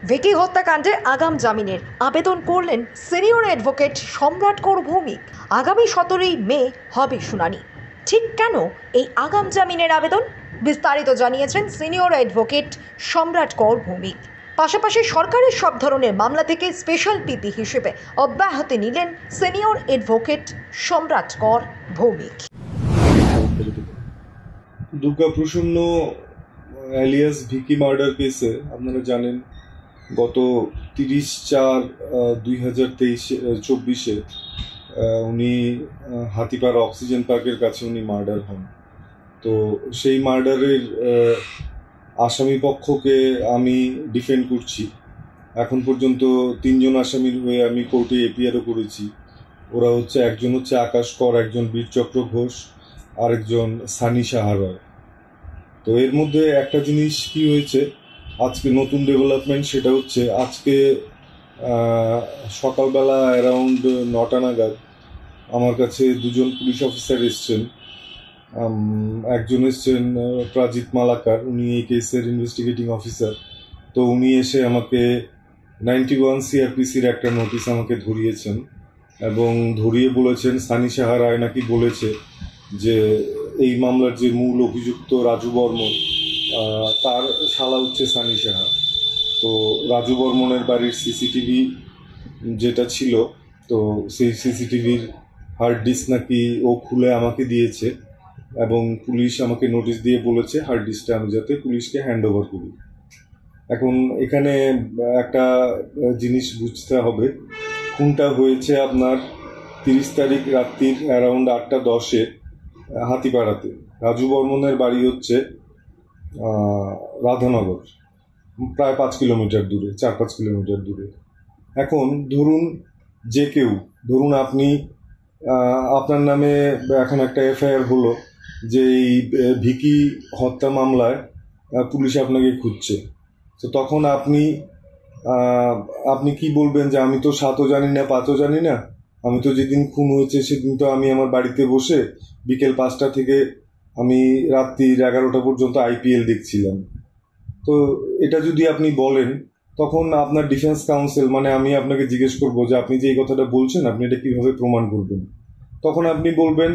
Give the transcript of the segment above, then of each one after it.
ভিকি হত্যাকাণ্ডে আগাম জামিনের আবেদন করলেন সিনিয়র অ্যাডভোকেট সম্রাট কর ভৌমিক। আগামী 17ই মে হবে শুনানি। ঠিক কেন এই আগাম জামিনের আবেদন, বিস্তারিত জানিয়েছেন সিনিয়র অ্যাডভোকেট সম্রাট কর ভৌমিক। পাশাপাশি সরকারের সব ধরনের মামলা থেকে স্পেশাল পিপি হিসেবে অব্যাহতি নিলেন সিনিয়র অ্যাডভোকেট সম্রাট কর ভৌমিক। দুর্গা প্রসন্ন অ্যালিয়াস ভিকি মার্ডার কেসে আপনারা জানেন গত 30/4/2024 উনি হাতিপাড়া অক্সিজেন পার্কের কাছে উনি মার্ডার হন। তো সেই মার্ডারের আসামি পক্ষকে আমি ডিফেন্ড করছি। এখন পর্যন্ত 3 জন আসামির হয়ে আমি কোর্টে এপিআরও করেছি। ওরা হচ্ছে একজন হচ্ছে আকাশ কর, একজন বীরচক্র ঘোষ, আরেকজন সানি সাহা রয়। তো এর মধ্যে একটা জিনিস কি হয়েছে, আজকে নতুন ডেভেলপমেন্ট, সেটা হচ্ছে আজকে সকালবেলা অ্যারাউন্ড 9টা নাগাদ আমার কাছে 2জন পুলিশ অফিসার এসছেন। একজন এসছেন প্রাজিত মালাকার, উনি এই কেসের ইনভেস্টিগেটিং অফিসার। তো উনি এসে আমাকে 91 CRPCর একটা নোটিশ আমাকে ধরিয়েছেন এবং ধরিয়ে বলেছেন সানি সাহা রায় নাকি বলেছে যে এই মামলার যে মূল অভিযুক্ত রাজু বর্মন, তার শালা হচ্ছে সানি সাহা। তো রাজু বর্মনের বাড়ির সিসিটিভি যেটা ছিল, তো সেই সিসিটিভির হার্ড ডিস্ক নাকি ও খুলে আমাকে দিয়েছে এবং পুলিশ আমাকে নোটিশ দিয়ে বলেছে হার্ড ডিস্কটা আমি যাতে পুলিশকে হ্যান্ড ওভার করি। এখন এখানে একটা জিনিস বুঝতে হবে, খুনটা হয়েছে আপনার 30 তারিখ রাত্রির অ্যারাউন্ড 8টা 10-এ হাতিপাড়াতে। রাজু বর্মনের বাড়ি হচ্ছে রাধানগর, প্রায় 5 কিলোমিটার দূরে, 4-5 কিলোমিটার দূরে। এখন ধরুন যে কেউ, ধরুন আপনি, আপনার নামে এখন একটা এফআইআর হলো যে এই ভিকি হত্যা মামলায় পুলিশ আপনাকে খুঁজছে। তো তখন আপনি কি বলবেন যে আমি তো 7ও জানি না 5ও জানি না, আমি তো যেদিন খুন হয়েছে সেদিন তো আমি আমার বাড়িতে বসে বিকেল 5টা থেকে আমি রাত্রি 11টা পর্যন্ত আইপিএল দেখছিলাম। তো এটা যদি আপনি বলেন, তখন আপনার ডিফেন্স কাউন্সিল, মানে আমি আপনাকে জিজ্ঞেস করবো যে আপনি যে এই কথাটা বলছেন আপনি এটা কিভাবে প্রমাণ করবেন। তখন আপনি বলবেন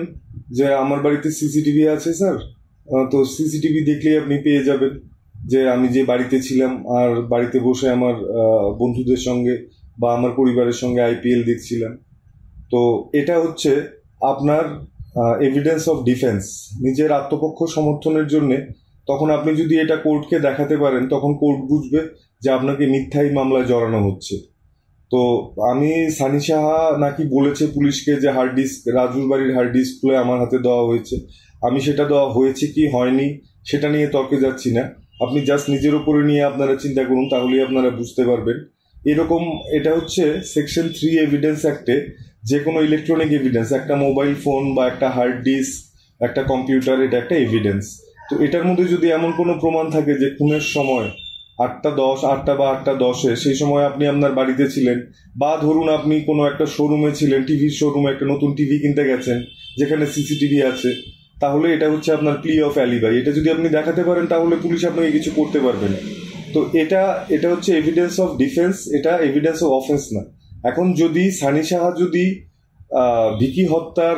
যে আমার বাড়িতে সিসিটিভি আছে স্যার, তো সিসিটিভি দেখলেই আপনি পেয়ে যাবেন যে আমি যে বাড়িতে ছিলাম আর বাড়িতে বসে আমার বন্ধুদের সঙ্গে বা আমার পরিবারের সঙ্গে আইপিএল দেখছিলাম। তো এটা হচ্ছে আপনার এভিডেন্স অফ ডিফেন্স, নিজের আত্মপক্ষ সমর্থনের জন্য। তখন আপনি যদি এটা কোর্টকে দেখাতে পারেন, তখন কোর্ট বুঝবে যে আপনাকে মিথ্যাই মামলায় জড়ানো হচ্ছে। তো আমি সানি সাহা নাকি বলেছে পুলিশকে যে হার্ড ডিস্ক, রাজুর বাড়ির হার্ড ডিস্ক খুলে আমার হাতে দেওয়া হয়েছে, আমি সেটা দেওয়া হয়েছে কি হয়নি সেটা নিয়ে তর্কে যাচ্ছি না। আপনি জাস্ট নিজের উপরে নিয়ে আপনারা চিন্তা করুন, তাহলেই আপনারা বুঝতে পারবেন। এরকম এটা হচ্ছে সেকশন 3 এভিডেন্স অ্যাক্টে যে কোনো ইলেকট্রনিক এভিডেন্স, একটা মোবাইল ফোন বা একটা হার্ড ডিস্ক, একটা কম্পিউটার, এটা একটা এভিডেন্স। তো এটার মধ্যে যদি এমন কোনো প্রমাণ থাকে যে খুনের সময় 8টা বা 8টা 10-এ সেই সময় আপনি আপনার বাড়িতে ছিলেন, বা ধরুন আপনি কোনো একটা শোরুমে ছিলেন, টিভির শোরুমে একটা নতুন টিভি কিনতে গেছেন যেখানে সিসিটিভি আছে, তাহলে এটা হচ্ছে আপনার প্লি অফ অ্যালিবাই। এটা যদি আপনি দেখাতে পারেন তাহলে পুলিশ আপনাকে কিছু করতে পারবে না। তো এটা হচ্ছে এভিডেন্স অফ ডিফেন্স, এটা এভিডেন্স অফ অফেন্স না। এখন যদি সানি সাহা যদি ভিকি হত্যার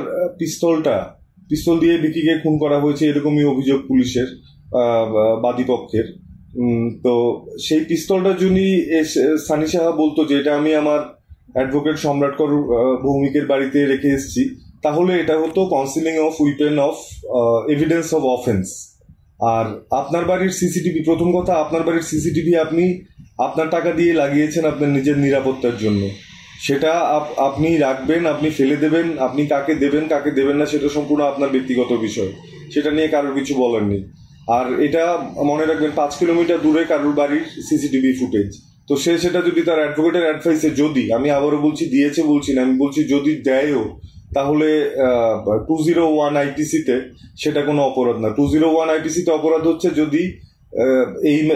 পিস্তল দিয়ে ভিকিকে খুন করা হয়েছে এরকমই অভিযোগ পুলিশের বাদীপক্ষের, তো সেই পিস্তলটা যদি সানি সাহা বলতো যে এটা আমি আমার অ্যাডভোকেট সম্রাট কর ভৌমিকের বাড়িতে রেখে এসেছি, তাহলে এটা হতো concealing of weapon of evidence of offence. আর আপনার বাড়ির সিসিটিভি, প্রথম কথা আপনার বাড়ির সিসিটিভি আপনি আপনার টাকা দিয়ে লাগিয়েছেন আপনার নিজের নিরাপত্তার জন্য, সেটা আপনি রাখবেন, আপনি ফেলে দেবেন, আপনি কাকে দেবেন কাকে দেবেন না সেটা সম্পূর্ণ আপনার ব্যক্তিগত বিষয়, সেটা নিয়ে কারোর কিছু বলার নেই। আর এটা মনে রাখবেন 5 কিলোমিটার দূরে কারোর বাড়ির সিসিটিভি ফুটেজ, তো সেটা যদি তার অ্যাডভোকেটের অ্যাডভাইসে, যদি, আমি আবারও বলছি দিয়েছে বলছি না, আমি বলছি যদি দেয়ও, তাহলে 201 আইপিসিতে সেটা কোনো অপরাধ না। 201 আইপিসিতে অপরাধ হচ্ছে যদি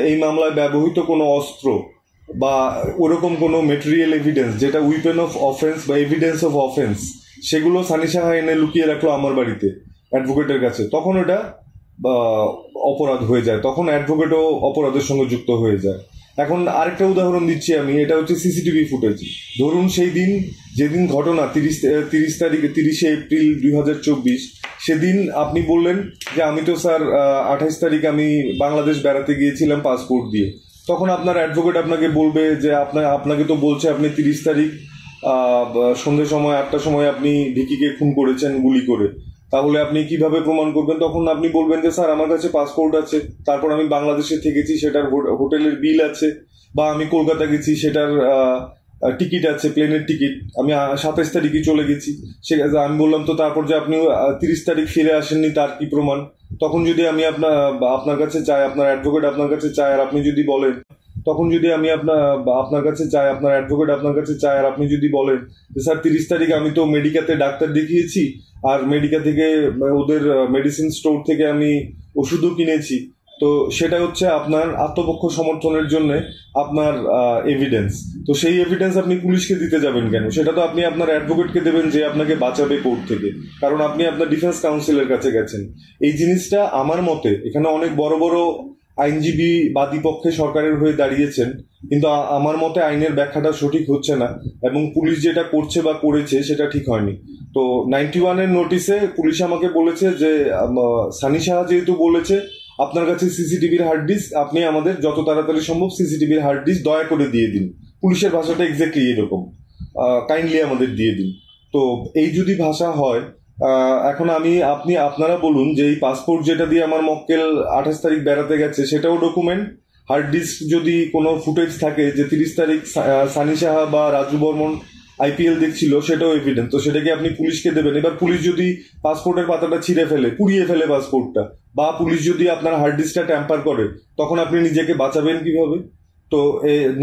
এই মামলায় ব্যবহৃত কোনো অস্ত্র বা ওরকম কোনো মেটেরিয়াল এভিডেন্স যেটা উইপেন অফ অফেন্স বা এভিডেন্স অফ অফেন্স, সেগুলো সানি সাহা এনে লুকিয়ে রাখলো আমার বাড়িতে অ্যাডভোকেটের কাছে, তখন এটা অপরাধ হয়ে যায়, তখন অ্যাডভোকেটও অপরাধের সঙ্গে যুক্ত হয়ে যায়। এখন আরেকটা উদাহরণ দিচ্ছি আমি, এটা হচ্ছে সিসিটিভি ফুটেজ। ধরুন সেই দিন যেদিন ঘটনা 30 এপ্রিল 2024, সেদিন আপনি বললেন যে আমি তো স্যার 28 তারিখ আমি বাংলাদেশ বেড়াতে গিয়েছিলাম পাসপোর্ট দিয়ে। তখন আপনার অ্যাডভোকেট আপনাকে বলবে যে আপনাকে তো বলছে আপনি 30 তারিখ সন্ধ্যে সময় 8টার সময় আপনি ভিকিকে খুন করেছেন গুলি করে, তাহলে আপনি কিভাবে প্রমাণ করবেন? তখন আপনি বলবেন যে স্যার আমার কাছে পাসপোর্ট আছে, তারপর আমি বাংলাদেশে থেকেছি সেটার হোটেলের বিল আছে, বা আমি কলকাতা গেছি সেটার টিকিট আছে, প্লেনের টিকিট, আমি 27 তারিখই চলে গেছি। সে আমি বললাম তো তারপর যে আপনি 30 তারিখ ফিরে আসেননি তার কি প্রমাণ? তখন যদি আমি আপনার কাছে চাই, আপনার অ্যাডভোকেট আপনার কাছে চায়, আর আপনি যদি বলেন, তখন যদি আমি আপনার কাছে চাই, আপনার অ্যাডভোকেট আপনার কাছে চায়, আর আপনি যদি বলেন যে স্যার 30 তারিখ আমি তো মেডিকাতে ডাক্তার দেখিয়েছি, আর মেডিকা থেকে ওদের মেডিসিন স্টোর থেকে আমি ওষুধও কিনেছি, তো সেটা হচ্ছে আপনার আত্মপক্ষ সমর্থনের জন্য আপনার এভিডেন্স। তো সেই এভিডেন্স আপনি পুলিশকে দিতে যাবেন কেন? সেটা তো আপনি আপনার অ্যাডভোকেটকে দেবেন যে আপনাকে বাঁচাবে কোর্ট থেকে, কারণ আপনি আপনার ডিফেন্স কাউন্সিলের কাছে গেছেন। এই জিনিসটা আমার মতে, এখানে অনেক বড় বড় আইনজীবী বাদী পক্ষে সরকারের হয়ে দাঁড়িয়েছেন, কিন্তু আমার মতে আইনের ব্যাখ্যাটা সঠিক হচ্ছে না, এবং পুলিশ যেটা করছে বা করেছে সেটা ঠিক হয়নি। তো 91-এর নোটিশে পুলিশ আমাকে বলেছে যে সানি সাহা যেহেতু বলেছে আপনার কাছে সিসিটিভির হার্ড ডিস্ক, আপনি আমাদের যত তাড়াতাড়ি সম্ভব সিসিটিভির হার্ড ডিস্ক দয়া করে দিয়ে দিন। পুলিশের ভাষাটা এক্স্যাক্টলি এরকম, কাইন্ডলি আমাদের দিয়ে দিন। তো এই যদি ভাষা হয়, এখন আপনারা বলুন যে এই পাসপোর্ট যেটা দিয়ে আমার মক্কেল 28 তারিখ বেড়াতে গেছে সেটাও ডকুমেন্ট, হার্ড ডিস্ক যদি কোনো ফুটেজ থাকে যে 30 তারিখ সানি সাহা বা রাজু বর্মন আইপিএল দেখছিল, সেটাও এভিডেন্স। তো সেটাকে আপনি পুলিশকে দেবেন। এবার পুলিশ যদি পাসপোর্টের পাতাটা ছিঁড়ে ফেলে, পুড়িয়ে ফেলে পাসপোর্টটা, বা পুলিশ যদি আপনার হার্ড ডিস্কটা ট্যাম্পার করে, তখন আপনি নিজেকে বাঁচাবেন কিভাবে? তো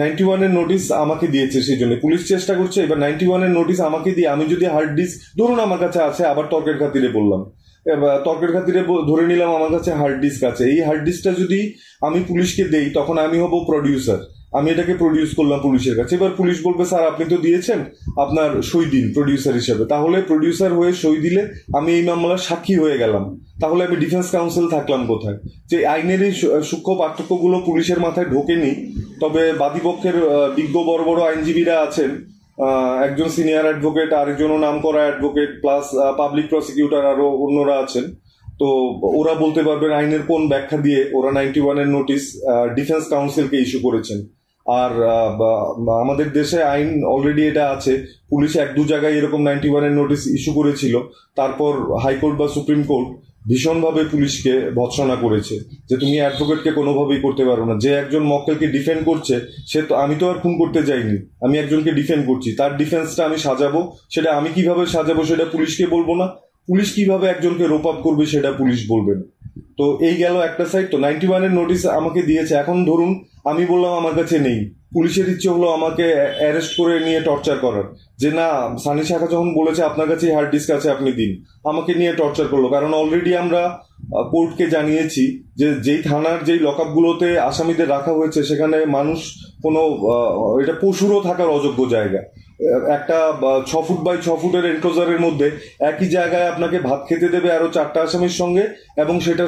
91-এর নোটিশ আমাকে দিয়েছে, সেই জন্য পুলিশ চেষ্টা করছে। এবার 91-এর নোটিশ আমাকে দিয়ে আমি যদি হার্ড ডিস্ক ধরুন আমার কাছে আছে, আবার তর্কের খাতিরে বললাম, তর্কের খাতিরে ধরে নিলাম আমার কাছে হার্ড ডিস্ক আছে, এই হার্ড ডিস্কটা যদি আমি পুলিশকে দেই তখন আমি হব প্রডিউসার, আমি এটাকে প্রডিউস করলাম পুলিশের কাছে। এবার পুলিশ বলবে স্যার আপনি তো দিয়েছেন, আপনার সই দিন প্রডিউসার হিসেবে। তাহলে প্রডিউসার হয়ে সই দিলে আমি এই মামলার সাক্ষী হয়ে গেলাম, তাহলে আমি ডিফেন্স কাউন্সিল থাকলাম কোথায়? যে আইনের এই সূক্ষ্ম পার্থক্যগুলো পুলিশের মাথায় ঢোকেনি। তবে বাদীপক্ষের বিজ্ঞ বড় বড় আইনজীবীরা আছেন, একজন সিনিয়র অ্যাডভোকেট, আরেকজনও নাম করা অ্যাডভোকেট, প্লাস পাবলিক প্রসিকিউটর আরো অন্যরা আছেন। তো ওরা বলতে পারবেন আইনের কোন ব্যাখ্যা দিয়ে ওরা 91-এর নোটিশ ডিফেন্স কাউন্সিলকে ইস্যু করেছেন। আর আমাদের দেশে আইন অলরেডি এটা আছে, পুলিশ 1-2 জায়গায় এরকম 91-এর নোটিশ ইস্যু করেছিল, তারপর হাইকোর্ট বা সুপ্রিম কোর্ট ভীষণভাবে পুলিশকে ভৎসনা করেছে যে তুমি অ্যাডভোকেটকে কোনোভাবেই করতে পারো না। যে একজন মক্কেলকে ডিফেন্ড করছে, সে তো, আমি তো আর খুন করতে যাইনি, আমি একজনকে ডিফেন্ড করছি, তার ডিফেন্সটা আমি সাজাবো, সেটা আমি কিভাবে সাজাবো সেটা পুলিশকে বলবো না, পুলিশ কিভাবে একজনকে রোপ আপ করবে সেটা পুলিশ বলবে না। তো এই গেল একটা সাইড। তো 91-এর নোটিশ আমাকে দিয়েছে। এখন ধরুন আমি বললাম আমার কাছে নেই, পুলিশের ইচ্ছে হলো আমাকে অ্যারেস্ট করে নিয়ে টর্চার করার, যে না সানি শাখা যখন বলেছে আপনার কাছে হার্ড ডিস্ক আছে আপনি দিন, আমাকে নিয়ে টর্চার করলো। কারণ অলরেডি আমরা কোর্টকে জানিয়েছি যে যেই থানার যেই লকআপগুলোতে আসামিদের রাখা হয়েছে সেখানে মানুষ কোনো এটা পশুরও থাকার অযোগ্য জায়গা। একটা 6 ফুট বাই 6 ফুটের এনক্লোজারের মধ্যে একই জায়গায় আপনাকে ভাত খেতে দেবে আরো 4টা আসামির সঙ্গে, এবং সেটা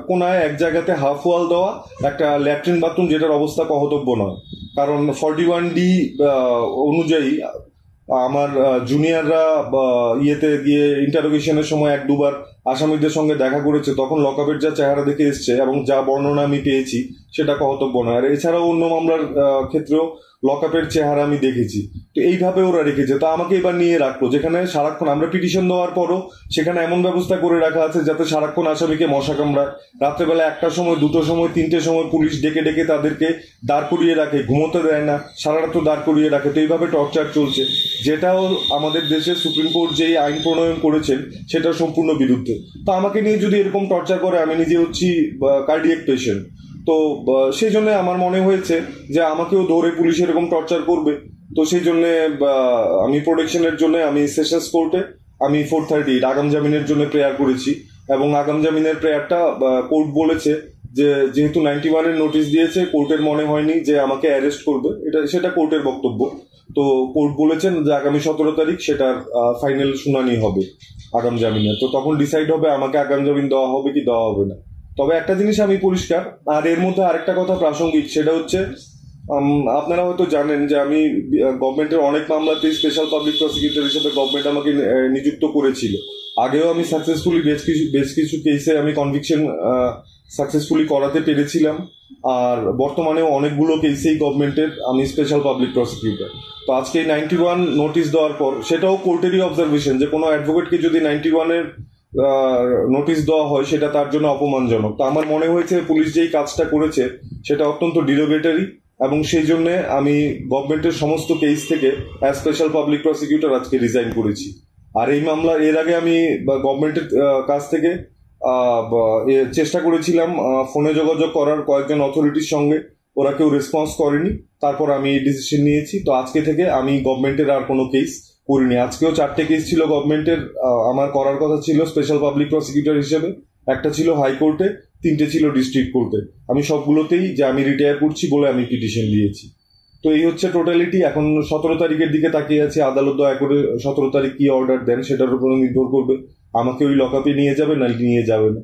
কোনায় এক জায়গাতে হাফ ওয়াল দেওয়া একটা ল্যাট্রিন বাথরুম, যেটার অবস্থা কহতব্য নয়। কারণ 41D অনুযায়ী আমার জুনিয়ররা ইয়েতে গিয়ে ইন্টারোগেশনের সময় 1-2 বার আসামিদের সঙ্গে দেখা করেছে, তখন লকআপের যা চেহারা দেখে এসছে এবং যা বর্ণনা আমি পেয়েছি সেটা কহতব্য নয়। আর এছাড়াও অন্য মামলার ক্ষেত্রেও লকআপের চেহারা আমি দেখেছি। তো এইভাবে ওরা রেখেছে। তো আমাকে এবার নিয়ে রাখলো, যেখানে সারাক্ষণ আমরা পিটিশন দেওয়ার পরও সেখানে এমন ব্যবস্থা করে রাখা আছে যাতে সারাক্ষণ আসামিকে মশা কামড়ায়। রাত্রেবেলা 1টার সময়, 2টোর সময়, 3টের সময় পুলিশ ডেকে ডেকে তাদেরকে দাঁড় করিয়ে রাখে, ঘুমোতে দেয় না, সারা রাত দাঁড় করিয়ে রাখে। তো এইভাবে টর্চার চলছে, যেটাও আমাদের দেশে সুপ্রিম কোর্ট যেই আইন প্রণয়ন করেছেন সেটা সম্পূর্ণ বিরুদ্ধে। তো আমাকে নিয়ে যদি এরকম টর্চার করে, আমি নিজে হচ্ছি কার্ডিয়াক পেশেন্ট, তো সেই জন্য আমার মনে হয়েছে যে আমাকেও ধরে পুলিশ এরকম টর্চার করবে। তো সেই জন্য আমি প্রোটেকশনের জন্য আমি সেশনস কোর্টে আমি 4:30 আগাম জামিনের জন্য প্রেয়ার করেছি, এবং আগাম জামিনের প্রেয়ারটা কোর্ট বলেছে যে যেহেতু 91-এর নোটিশ দিয়েছে, কোর্টের মনে হয়নি যে আমাকে অ্যারেস্ট করবে, সেটা কোর্টের বক্তব্য। তো কোর্ট বলেছেন যে আগামী 17 তারিখ সেটার ফাইনাল শুনানি হবে আগাম জামিনের। তো তখন ডিসাইড হবে আমাকে আগাম জামিন দেওয়া হবে কি দেওয়া হবে না। তবে একটা জিনিস আমি পরিষ্কার, আর এর মধ্যে আরেকটা কথা প্রাসঙ্গিক, সেটা হচ্ছে আপনারা হয়তো জানেন যে আমি গভর্নমেন্টের অনেক মামলাতেই স্পেশাল পাবলিক প্রসিকিউটর হিসেবে গভর্নমেন্ট আমাকে নিযুক্ত করেছিল। আগেও আমি সাকসেসফুলি বেশ কিছু কেসে আমি কনভিকশন সাকসেসফুলি করাতে পেরেছিলাম, আর বর্তমানেও অনেকগুলো কেসেই গভর্নমেন্টের আমি স্পেশাল পাবলিক প্রসিকিউটর। তো আজকে 91 নোটিশ দেওয়ার পর, সেটাও কোর্টেরই অবজারভেশন, যে কোনো অ্যাডভোকেটকে যদি 91-এর নোটিশ দেওয়া হয় সেটা তার জন্য অপমানজনক। তো আমার মনে হয়েছে পুলিশ যেই কাজটা করেছে সেটা অত্যন্ত ডিরোগেটরি, এবং সেই জন্য আমি গভর্নমেন্টের সমস্ত কেস থেকে অ্যাজ স্পেশাল পাবলিক প্রসিকিউটর আজকে রিজাইন করেছি। আর এই মামলা এর আগে আমি গভর্নমেন্টের কাছ থেকে চেষ্টা করেছিলাম ফোনে যোগাযোগ করার কয়েকজন অথরিটির সঙ্গে, ওরা কেউ রেসপন্স করেনি। তারপর আমি ডিসিশন নিয়েছি, তো আজকে থেকে আমি গভর্নমেন্টের আর কোনো কেস করিনি। আজকেও 4টে কেস ছিল গভর্নমেন্টের, আমার করার কথা ছিল স্পেশাল পাবলিক প্রসিকিউটর হিসেবে। একটা ছিল হাইকোর্টে, 3টে ছিল ডিস্ট্রিক্ট কোর্টে। আমি সবগুলোতেই যে আমি রিটায়ার করছি বলে আমি পিটিশন দিয়েছি। তো এই হচ্ছে টোটালিটি। এখন 17 তারিখের দিকে তাকিয়ে আছি, আদালত দয়া করে 17 তারিখ কি অর্ডার দেন সেটার উপরে নির্ভর করবে আমাকে ওই লকআপে নিয়ে যাবে না নিয়ে যাবে না।